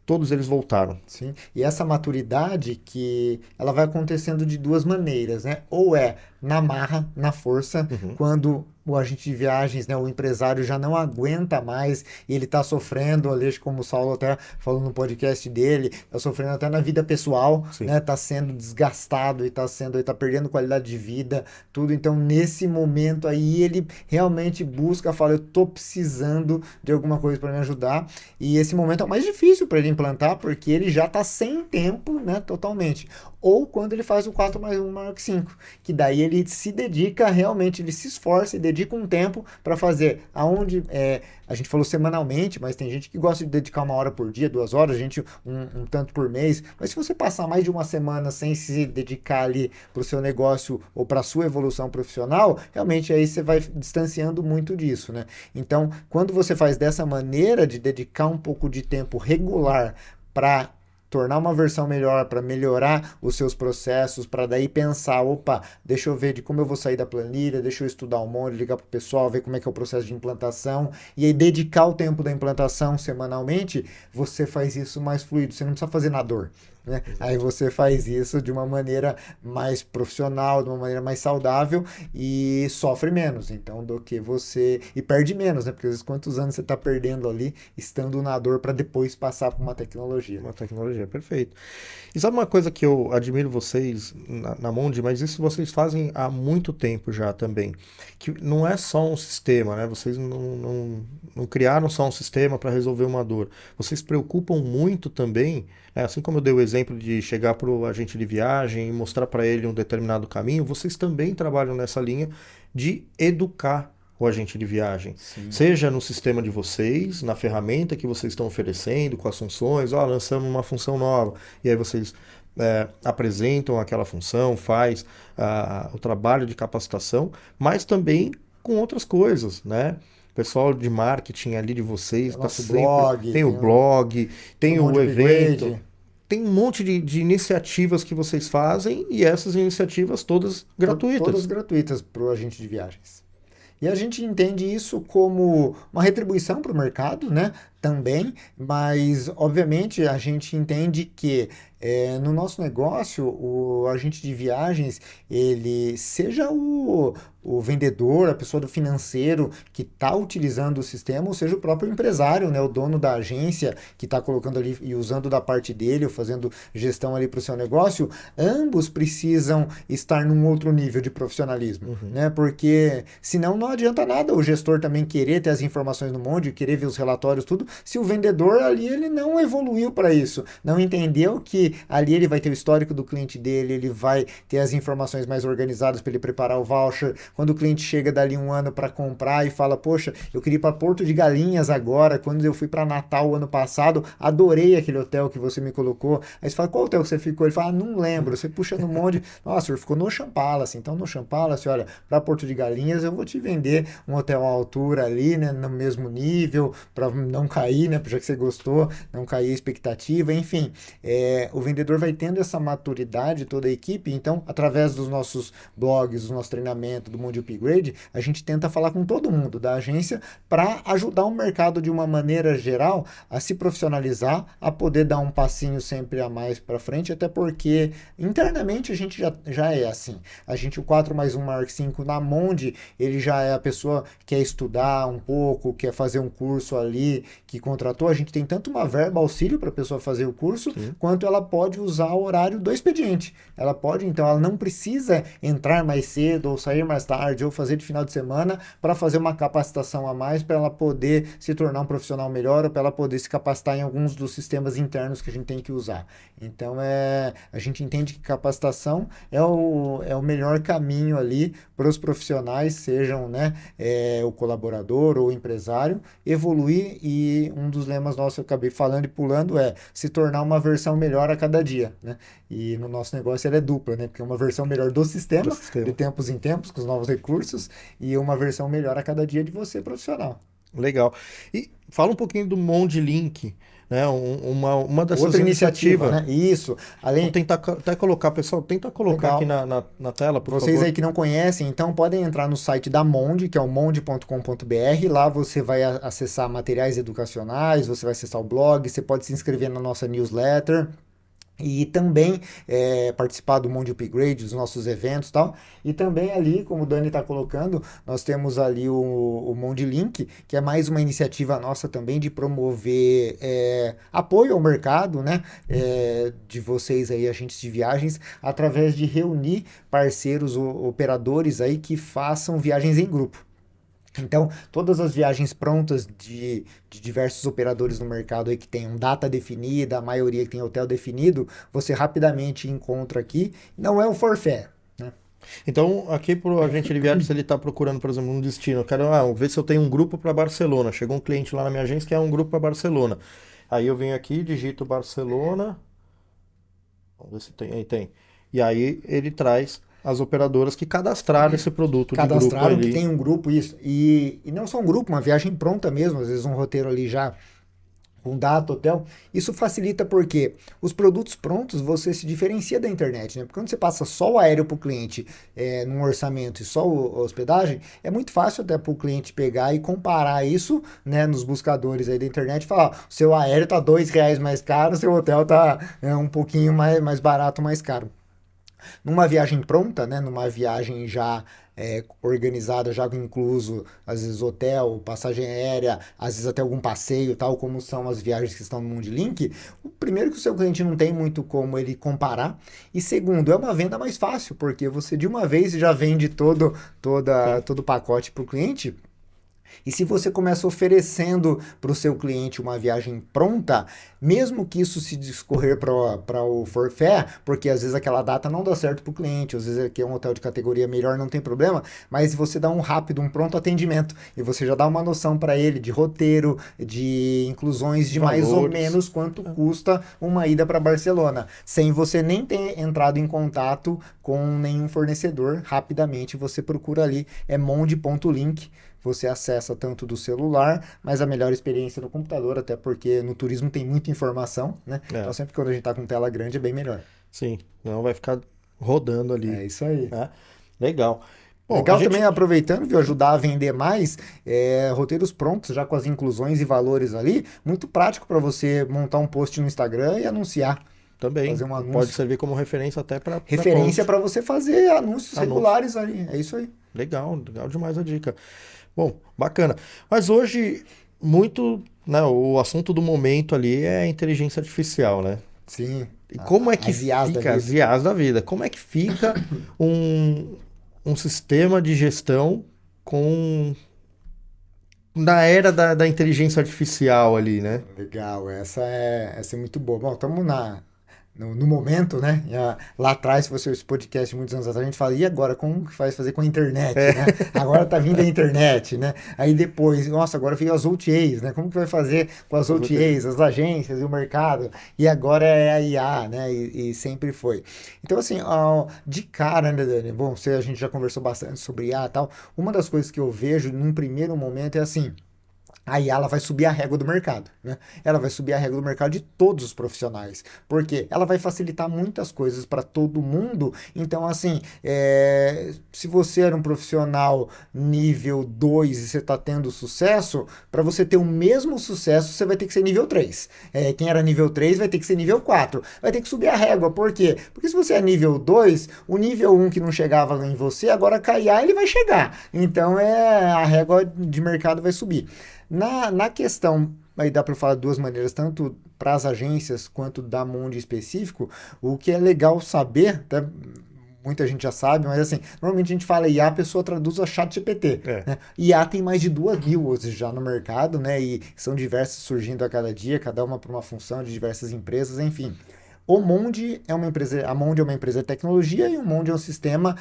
todos eles voltaram. Sim, e essa maturidade que ela vai acontecendo de 2 maneiras, né? Ou é na marra, na força, quando o agente de viagens, né, o empresário já não aguenta mais e ele está sofrendo, ali, como o Saulo até falou no podcast dele, está sofrendo até na vida pessoal, né, está sendo desgastado e tá perdendo qualidade de vida, tudo. Então, nesse momento aí, ele realmente busca, fala, eu estou precisando de alguma coisa para me ajudar. E esse momento é o mais difícil para ele implantar, porque ele já está sem tempo, né, totalmente. Ou quando ele faz o 4+1 Mark V, que daí ele se dedica realmente, ele se esforça e dedica um tempo para fazer aonde a gente falou semanalmente, mas tem gente que gosta de dedicar 1 hora por dia, 2 horas, gente um tanto por mês, mas se você passar mais de 1 semana sem se dedicar ali para o seu negócio ou para a sua evolução profissional, realmente aí você vai distanciando muito disso, né? Então, quando você faz dessa maneira de dedicar um pouco de tempo regular para tornar uma versão melhor, para melhorar os seus processos, para daí pensar, opa, deixa eu ver de como eu vou sair da planilha, deixa eu estudar um monte, ligar para o pessoal, ver como é que é o processo de implantação, e aí dedicar o tempo da implantação semanalmente, você faz isso mais fluido, você não precisa fazer na dor. né? Aí você faz isso de uma maneira mais profissional, de uma maneira mais saudável e sofre menos, então, do que você... E perde menos, né? Porque às vezes quantos anos você está perdendo ali, estando na dor para depois passar por uma tecnologia. Uma tecnologia, perfeito. E sabe uma coisa que eu admiro vocês na Mondi, mas isso vocês fazem há muito tempo já também, que não é só um sistema, né? Vocês não criaram só um sistema para resolver uma dor. Vocês se preocupam muito também, né? Assim como eu dei o exemplo de chegar para o agente de viagem e mostrar para ele um determinado caminho, vocês também trabalham nessa linha de educar o agente de viagem. Sim. Seja no sistema de vocês, na ferramenta que vocês estão oferecendo, com as funções, ó, lançamos uma função nova, e aí vocês apresentam aquela função, faz o trabalho de capacitação, mas também com outras coisas, né? O pessoal de marketing ali de vocês Tem o está nosso sempre. blog, Tem o blog, tem um o monte de evento. upgrade. Tem um monte de iniciativas que vocês fazem e essas iniciativas todas gratuitas. Todas gratuitas para o agente de viagens. E a gente entende isso como uma retribuição para o mercado, né? Também, mas obviamente a gente entende que no nosso negócio o agente de viagens, ele seja o vendedor, a pessoa do financeiro que está utilizando o sistema, ou seja o próprio empresário, né? O dono da agência que está colocando ali e usando da parte dele, ou fazendo gestão ali para o seu negócio, ambos precisam estar num outro nível de profissionalismo, né? Porque senão não adianta nada o gestor também querer ter as informações no Mondi, querer ver os relatórios, tudo, se o vendedor ali ele não evoluiu para isso, não entendeu que ali ele vai ter o histórico do cliente dele, ele vai ter as informações mais organizadas para ele preparar o voucher. Quando o cliente chega dali um ano para comprar e fala, poxa, eu queria ir para Porto de Galinhas agora, quando eu fui para Natal o ano passado, adorei aquele hotel que você me colocou. Aí você fala, qual hotel que você ficou? Ele fala, não lembro. Você puxa no Mondi, nossa, senhor, ficou no Ocean Palace. Então no Ocean Palace, olha, para Porto de Galinhas eu vou te vender um hotel à altura ali, né, no mesmo nível, para não cair, né, já que você gostou, não cair a expectativa, enfim. O vendedor vai tendo essa maturidade, toda a equipe, então, através dos nossos blogs, do nosso treinamento, do Mondi Upgrade, a gente tenta falar com todo mundo da agência para ajudar o mercado de uma maneira geral a se profissionalizar, a poder dar um passinho sempre a mais para frente, até porque internamente a gente já é assim. A gente, o 4+1 maior que 5 na Mondi, ele já é a pessoa que quer estudar um pouco, quer fazer um curso ali, que contratou, a gente tem tanto uma verba auxílio para a pessoa fazer o curso, quanto ela pode usar o horário do expediente. Ela pode, então, ela não precisa entrar mais cedo, ou sair mais tarde, ou fazer de final de semana, para fazer uma capacitação a mais, para ela poder se tornar um profissional melhor, ou para ela poder se capacitar em alguns dos sistemas internos que a gente tem que usar. Então, a gente entende que capacitação é o melhor caminho ali para os profissionais, sejam, né, o colaborador ou o empresário, evoluir, e um dos lemas nossos, eu acabei falando e pulando, se tornar uma versão melhor a cada dia, né? E no nosso negócio ela é dupla, né? Porque é uma versão melhor do sistema, de tempos em tempos, com os novos recursos, e uma versão melhor a cada dia de você, profissional. Legal. E fala um pouquinho do Mondi Link, né? Uma dessas Outra iniciativa, iniciativas. né? Isso. Além... Vou tentar até colocar, pessoal, tenta colocar Legal. aqui na tela, por Vocês favor. aí que não conhecem, então podem entrar no site da Mondi, que é o mondi.com.br. Lá você vai acessar materiais educacionais, você vai acessar o blog, você pode se inscrever na nossa newsletter. E também participar do Mondi Upgrade, dos nossos eventos e tal. E também ali, como o Dani está colocando, nós temos ali o Mondi Link, que é mais uma iniciativa nossa também de promover apoio ao mercado, né? De vocês aí, agentes de viagens, através de reunir parceiros operadores aí que façam viagens em grupo. Então, todas as viagens prontas de diversos operadores no mercado aí que tem data definida, a maioria que tem hotel definido, você rapidamente encontra aqui. Não é o forfait, né? Então, aqui para o agente de viagem, se ele está procurando, por exemplo, um destino, eu quero ver se eu tenho um grupo para Barcelona. Chegou um cliente lá na minha agência que é um grupo para Barcelona. Aí eu venho aqui, digito Barcelona. Vamos ver se tem. Aí tem. E aí ele traz as operadoras que cadastraram esse produto de grupo Cadastraram ali. que tem um grupo, isso. E não só um grupo, uma viagem pronta mesmo, às vezes um roteiro ali já com data, hotel. Isso facilita porque os produtos prontos você se diferencia da internet, né? Porque quando você passa só o aéreo para o cliente num orçamento e só a hospedagem, é muito fácil até para o cliente pegar e comparar isso, né, nos buscadores aí da internet e falar, ó, seu aéreo tá R$ 2 mais caro, seu hotel tá um pouquinho mais barato, mais caro. Numa viagem pronta, né, numa viagem já organizada, já incluso, às vezes, hotel, passagem aérea, às vezes até algum passeio, tal como são as viagens que estão no Mundlink, o primeiro que o seu cliente não tem muito como ele comparar, e segundo, é uma venda mais fácil, porque você de uma vez já vende Sim. todo o pacote para o cliente. E se você começa oferecendo para o seu cliente uma viagem pronta, mesmo que isso se discorrer para o forfait, porque às vezes aquela data não dá certo para o cliente, às vezes aqui é um hotel de categoria melhor, não tem problema, mas você dá um rápido, um pronto atendimento e você já dá uma noção para ele de roteiro, de inclusões, de mais ou Valores. menos quanto custa uma ida para Barcelona, sem você nem ter entrado em contato com nenhum fornecedor, rapidamente você procura ali, é monde.link. Você acessa tanto do celular, mas a melhor experiência no computador, até porque no turismo tem muita informação, né? Então É, sempre quando a gente está com tela grande é bem melhor. sim. Não vai ficar rodando ali, É isso aí. né? Legal. Bom, a Legal também, gente aproveitando, viu, ajudar a vender mais, roteiros prontos, já com as inclusões e valores ali, muito prático para você montar um post no Instagram e anunciar, também fazer um pode anúncio. servir como referência até para Referência post, para você fazer anúncios anúncio. regulares ali, é isso aí. Legal, legal demais a dica. Bom, bacana. Mas hoje, muito, né, o assunto do momento ali é a inteligência artificial, né? Sim, E como é que as IAs da fica, as vida. IAs da vida, como é que fica um, um sistema de gestão com na era da inteligência artificial ali, né? Legal, essa é muito boa. Bom, estamos no momento, né? Lá atrás, se fosse esse podcast muitos anos atrás, a gente fala, e agora, como que faz fazer com a internet, né? Agora tá vindo a internet, né? Aí depois, nossa, agora veio as OTAs, né? Como que vai fazer com as As UTIs. OTAs, as agências e o mercado? E agora é a IA, né? E sempre foi. Então, assim, de cara, né, Dani? Bom, a gente já conversou bastante sobre IA e tal. Uma das coisas que eu vejo num primeiro momento é assim, aí ela vai subir a régua do mercado, né? Ela vai subir a régua do mercado de todos os profissionais, porque ela vai facilitar muitas coisas para todo mundo. Então, assim, se você era um profissional nível 2 e você está tendo sucesso, para você ter o mesmo sucesso, você vai ter que ser nível 3. Quem era nível 3 vai ter que ser nível 4. Vai ter que subir a régua. Por quê? Porque se você é nível 2, o nível 1 que não chegava em você, agora cair, ele vai chegar. Então, a régua de mercado vai subir. Na questão, aí dá para falar de duas maneiras, tanto para as agências quanto da Mundi específico, o que é legal saber, até muita gente já sabe, mas assim, normalmente a gente fala IA, a pessoa traduz a ChatGPT, É, né? IA tem mais de 2.000 hoje já no mercado, né? E são diversas surgindo a cada dia, cada uma para uma função de diversas empresas, enfim. O Monde é uma empresa, a Monde é uma empresa de tecnologia e o Monde é um sistema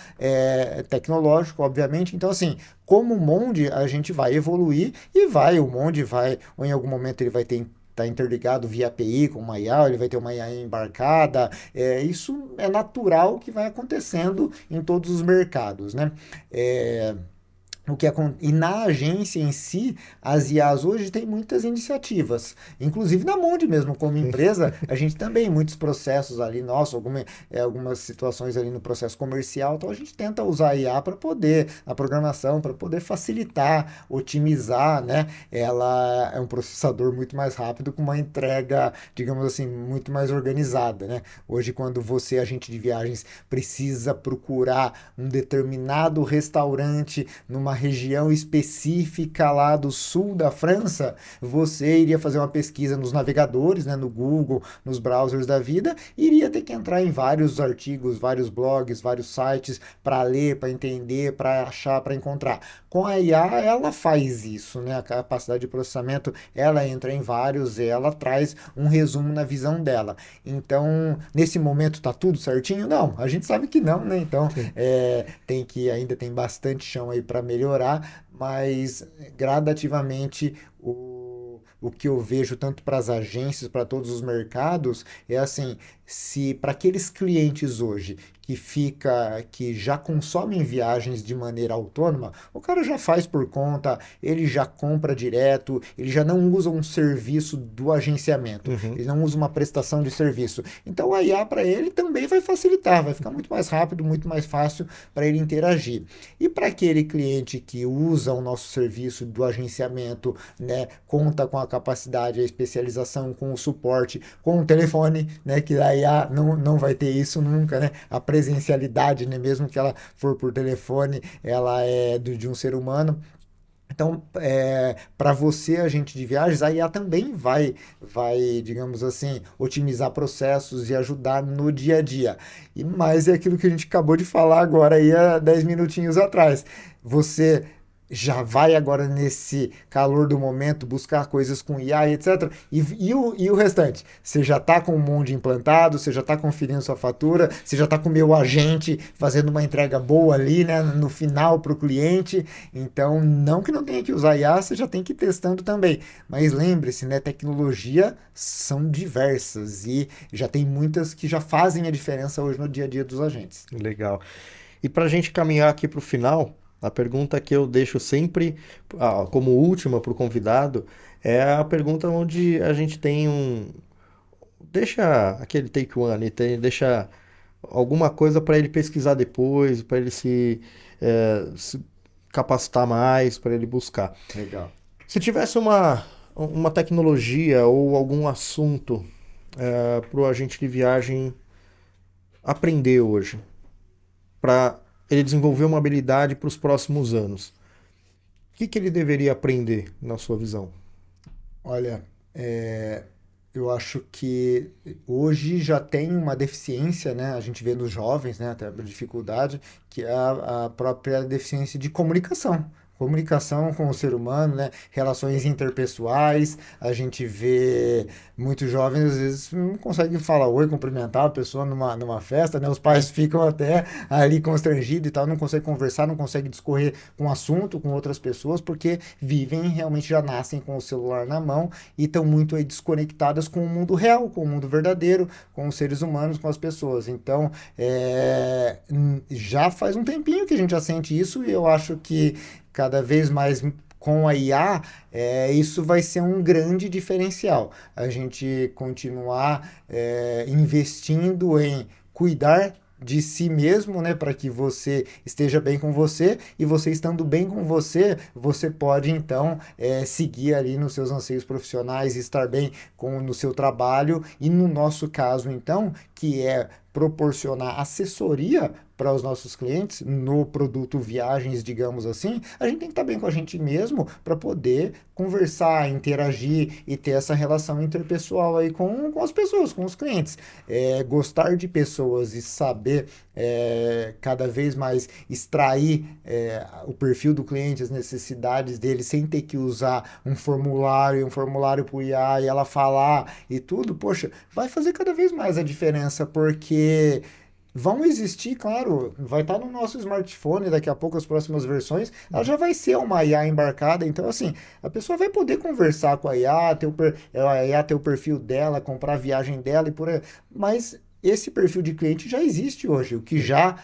tecnológico, obviamente. Então, assim, como o Monde, a gente vai evoluir e o Monde vai, ou em algum momento ele vai ter tá interligado via API com uma IA, ele vai ter uma IA embarcada. Isso é natural que vai acontecendo em todos os mercados, né? É, e na agência em si, as IAs hoje têm muitas iniciativas, inclusive na Monde mesmo, como empresa, a gente também, muitos processos ali, nossa, algumas situações ali no processo comercial, então a gente tenta usar a IA para poder, a programação, para poder facilitar, otimizar, né? Ela é um processador muito mais rápido, com uma entrega, digamos assim, muito mais organizada, né? Hoje, quando você, agente de viagens, precisa procurar um determinado restaurante numa região específica lá do sul da França, você iria fazer uma pesquisa nos navegadores, né, no Google, nos browsers da vida, e iria ter que entrar em vários artigos, vários blogs, vários sites para ler, para entender, para achar, para encontrar. Com a IA, ela faz isso, né? A capacidade de processamento, ela entra em vários, ela traz um resumo na visão dela. Então, nesse momento tá tudo certinho? Não, a gente sabe que não, né? Então, sim. ainda tem bastante chão aí para melhorar, mas gradativamente o que eu vejo tanto para as agências, para todos os mercados, é assim, se para aqueles clientes hoje que já consomem viagens de maneira autônoma, o cara já faz por conta, ele já compra direto, ele já não usa um serviço do agenciamento, Uhum. ele não usa uma prestação de serviço. Então a IA para ele também vai facilitar, vai ficar muito mais rápido, muito mais fácil para ele interagir. E para aquele cliente que usa o nosso serviço do agenciamento, né, conta com a capacidade, a especialização, com o suporte, com o telefone, né, que a IA não vai ter isso nunca, né? A presencialidade, né, mesmo que ela for por telefone, ela é de um ser humano. Então, para você, agente de viagens, a IA também vai, digamos assim, otimizar processos e ajudar no dia a dia. E mais é aquilo que a gente acabou de falar agora aí há 10 minutinhos atrás. Você já vai agora nesse calor do momento buscar coisas com IA e etc. E o restante? Você já está com o Monde implantado, você já está conferindo sua fatura, você já está com o meu agente fazendo uma entrega boa ali, né, no final para o cliente. Então, não que não tenha que usar IA, você já tem que ir testando também. Mas lembre-se, né, tecnologia são diversas e já tem muitas que já fazem a diferença hoje no dia a dia dos agentes. Legal. E para a gente caminhar aqui para o final, a pergunta que eu deixo sempre como última para o convidado é a pergunta onde a gente tem deixa aquele take one, deixa alguma coisa para ele pesquisar depois, para ele se capacitar mais, para ele buscar. Legal. Se tivesse uma tecnologia ou algum assunto para o agente de viagem aprender hoje, para ele desenvolver uma habilidade para os próximos anos, o que ele deveria aprender, na sua visão? Olha, eu acho que hoje já tem uma deficiência, né? A gente vê nos jovens, né? Até a dificuldade, que é a própria deficiência de comunicação. Comunicação com o ser humano, né? Relações interpessoais. A gente vê muitos jovens, às vezes, não conseguem falar oi, cumprimentar a pessoa numa festa, né? Os pais ficam até ali constrangidos e tal, não conseguem conversar, não conseguem discorrer com assunto com outras pessoas, porque vivem, realmente já nascem com o celular na mão e estão muito aí desconectadas com o mundo real, com o mundo verdadeiro, com os seres humanos, com as pessoas. Então, já faz um tempinho que a gente já sente isso e eu acho que cada vez mais com a IA, isso vai ser um grande diferencial. A gente continuar investindo em cuidar de si mesmo, né, para que você esteja bem com você, e você estando bem com você, você pode então seguir ali nos seus anseios profissionais, estar bem no seu trabalho, e no nosso caso então, que é proporcionar assessoria para os nossos clientes no produto viagens, digamos assim, a gente tem que estar bem com a gente mesmo para poder conversar, interagir e ter essa relação interpessoal aí com as pessoas, com os clientes. Gostar de pessoas e saber cada vez mais extrair o perfil do cliente, as necessidades dele, sem ter que usar um formulário para o IA e ela falar e tudo, poxa, vai fazer cada vez mais a diferença, porque vão existir, claro, vai estar no nosso smartphone daqui a pouco as próximas versões, ela já vai ser uma IA embarcada, então assim, a pessoa vai poder conversar com a IA, a IA ter o perfil dela, comprar a viagem dela e por aí, mas esse perfil de cliente já existe hoje, o que já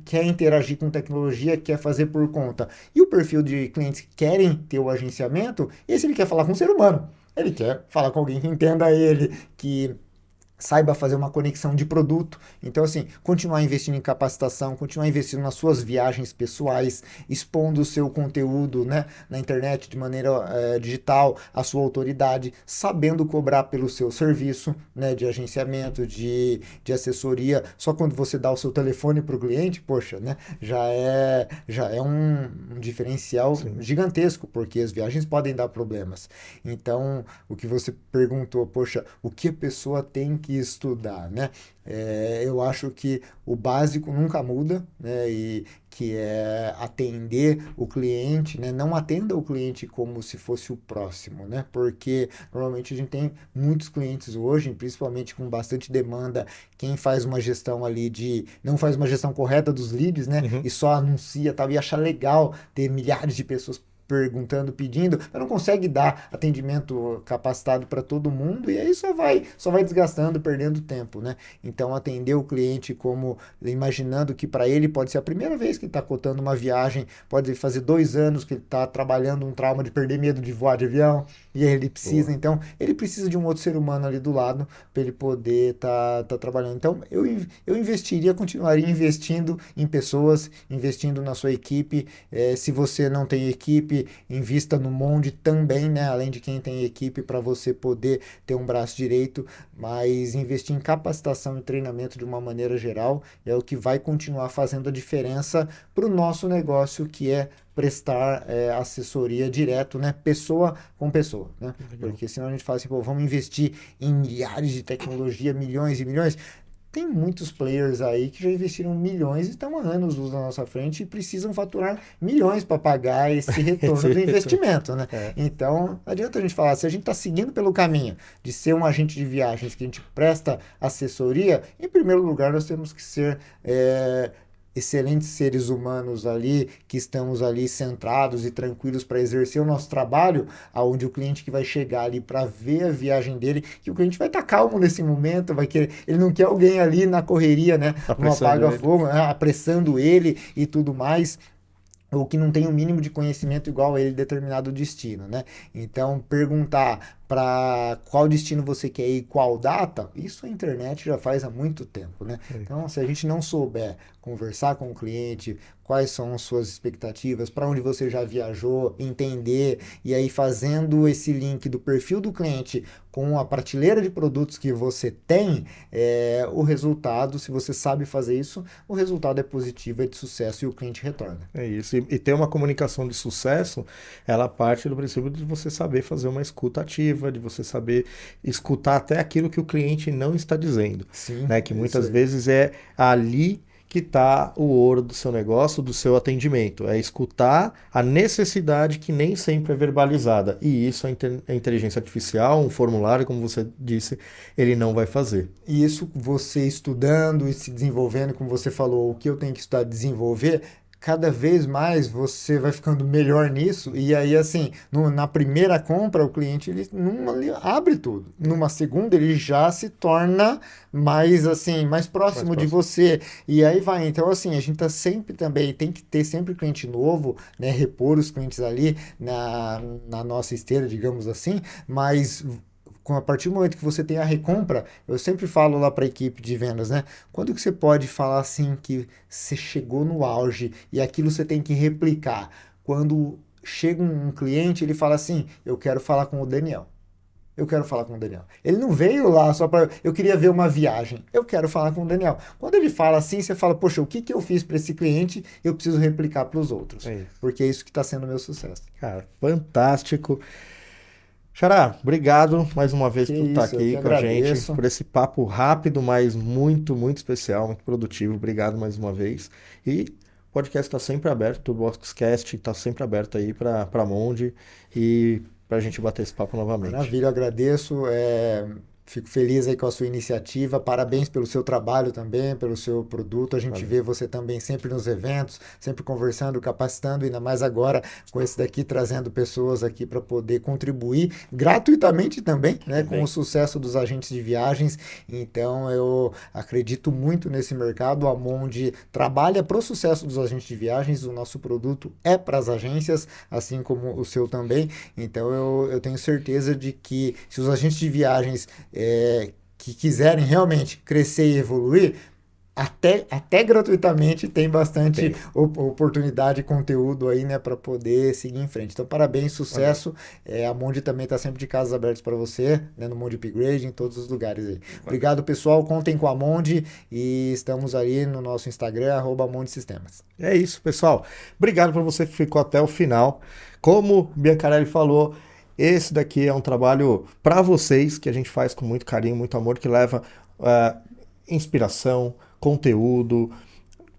quer interagir com tecnologia, quer fazer por conta. E o perfil de clientes que querem ter o agenciamento, esse ele quer falar com um ser humano, ele quer falar com alguém que entenda ele, que saiba fazer uma conexão de produto. Então, assim, continuar investindo em capacitação, continuar investindo nas suas viagens pessoais, expondo o seu conteúdo, né, na internet de maneira digital, a sua autoridade, sabendo cobrar pelo seu serviço, né, de agenciamento, de assessoria. Só quando você dá o seu telefone para o cliente, poxa, né, já é um diferencial Sim. gigantesco, porque as viagens podem dar problemas. Então, o que você perguntou, poxa, o que a pessoa tem que estudar, né? Eu acho que o básico nunca muda, né? E que é atender o cliente, né? Não atenda o cliente como se fosse o próximo, né? Porque normalmente a gente tem muitos clientes hoje, principalmente com bastante demanda, quem faz uma gestão ali não faz uma gestão correta dos leads, né? Uhum. E só anuncia tal, e acha legal ter milhares de pessoas perguntando, pedindo, mas não consegue dar atendimento capacitado para todo mundo e aí só vai desgastando, perdendo tempo, né? Então atender o cliente como imaginando que para ele pode ser a primeira vez que ele está cotando uma viagem, pode fazer 2 anos que ele está trabalhando um trauma de perder medo de voar de avião e aí ele precisa, então ele precisa de um outro ser humano ali do lado para ele poder tá trabalhando. Então eu investiria, continuaria investindo em pessoas, investindo na sua equipe. Se você não tem equipe, invista no Monde também, né? Além de quem tem equipe, para você poder ter um braço direito, mas investir em capacitação e treinamento de uma maneira geral é o que vai continuar fazendo a diferença para o nosso negócio, que é prestar assessoria direto, né? Pessoa com pessoa, né? Porque senão a gente fala assim, pô, vamos investir em milhares de tecnologia, milhões e milhões. Tem muitos players aí que já investiram milhões e estão há anos na nossa frente e precisam faturar milhões para pagar esse retorno do investimento, né? Então, não adianta a gente falar, se a gente está seguindo pelo caminho de ser um agente de viagens que a gente presta assessoria, em primeiro lugar nós temos que ser excelentes seres humanos ali, que estamos ali centrados e tranquilos para exercer o nosso trabalho, aonde o cliente que vai chegar ali para ver a viagem dele, que o cliente vai estar calmo nesse momento, ele não quer alguém ali na correria, né, no apaga-fogo, né, apressando ele e tudo mais, ou que não tem o mínimo de conhecimento igual a ele determinado destino, né? Então, perguntar para qual destino você quer ir, qual data, isso a internet já faz há muito tempo, né? Então, se a gente não souber conversar com o cliente, quais são suas expectativas, para onde você já viajou, entender, e aí fazendo esse link do perfil do cliente com a prateleira de produtos que você tem, o resultado, se você sabe fazer isso, o resultado é positivo, é de sucesso e o cliente retorna. É isso. E ter uma comunicação de sucesso, ela parte do princípio de você saber fazer uma escuta ativa, de você saber escutar até aquilo que o cliente não está dizendo. Sim, né? Que muitas vezes é ali que está o ouro do seu negócio, do seu atendimento. É escutar a necessidade que nem sempre é verbalizada. E isso a inteligência artificial, um formulário, como você disse, ele não vai fazer. E isso você estudando e se desenvolvendo, como você falou, o que eu tenho que estudar e desenvolver, cada vez mais você vai ficando melhor nisso, e aí assim, na primeira compra o cliente ele abre tudo, numa segunda ele já se torna mais próximo de você, e aí vai, então assim, a gente tá sempre também, tem que ter sempre cliente novo, né, repor os clientes ali na nossa esteira, digamos assim, mas a partir do momento que você tem a recompra, eu sempre falo lá para a equipe de vendas, né? Quando que você pode falar assim que você chegou no auge e aquilo você tem que replicar? Quando chega um cliente, ele fala assim, eu quero falar com o Daniel. Eu quero falar com o Daniel. Ele não veio lá só para... Eu queria ver uma viagem. Eu quero falar com o Daniel. Quando ele fala assim, você fala, poxa, o que eu fiz para esse cliente, eu preciso replicar para os outros. Porque é isso que está sendo o meu sucesso. Cara, fantástico. Xará, obrigado mais uma vez por estar aqui com a gente, por esse papo rápido, mas muito, muito especial, muito produtivo. Obrigado mais uma vez. E o podcast está sempre aberto, o Turboxcast está sempre aberto aí para Monde e para a gente bater esse papo novamente. Maravilha, eu agradeço. Fico feliz aí com a sua iniciativa, parabéns pelo seu trabalho também, pelo seu produto, a gente vê você também sempre nos eventos, sempre conversando, capacitando, ainda mais agora com esse daqui, trazendo pessoas aqui para poder contribuir gratuitamente também, né, com o sucesso dos agentes de viagens. Então eu acredito muito nesse mercado, a Monde trabalha para o sucesso dos agentes de viagens, o nosso produto é para as agências, assim como o seu também, então eu tenho certeza de que se os agentes de viagens que quiserem realmente crescer e evoluir, até gratuitamente tem bastante oportunidade e conteúdo aí, né, para poder seguir em frente. Então, parabéns, sucesso. A Monde também está sempre de casas abertas para você, né, no Monde Upgrade, em todos os lugares aí. Obrigado, pessoal. Contem com a Monde e estamos ali no nosso Instagram, @Monde Sistemas. É isso, pessoal. Obrigado por você que ficou até o final. Como Biancarelli falou, esse daqui é um trabalho para vocês, que a gente faz com muito carinho, muito amor, que leva inspiração, conteúdo,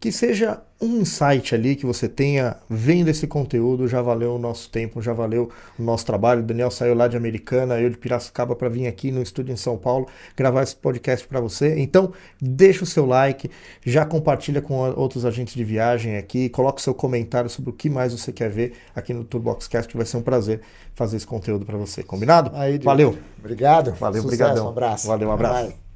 Que seja um insight ali que você tenha vendo esse conteúdo, já valeu o nosso tempo, já valeu o nosso trabalho. O Daniel saiu lá de Americana, eu de Piracicaba para vir aqui no estúdio em São Paulo gravar esse podcast para você. Então, deixa o seu like, já compartilha com outros agentes de viagem aqui, coloca o seu comentário sobre o que mais você quer ver aqui no Turboxcast, que vai ser um prazer fazer esse conteúdo para você. Combinado? Aí, Valeu. Obrigado. Valeu, Sucesso, obrigadão. um abraço. Valeu, um abraço. Vai.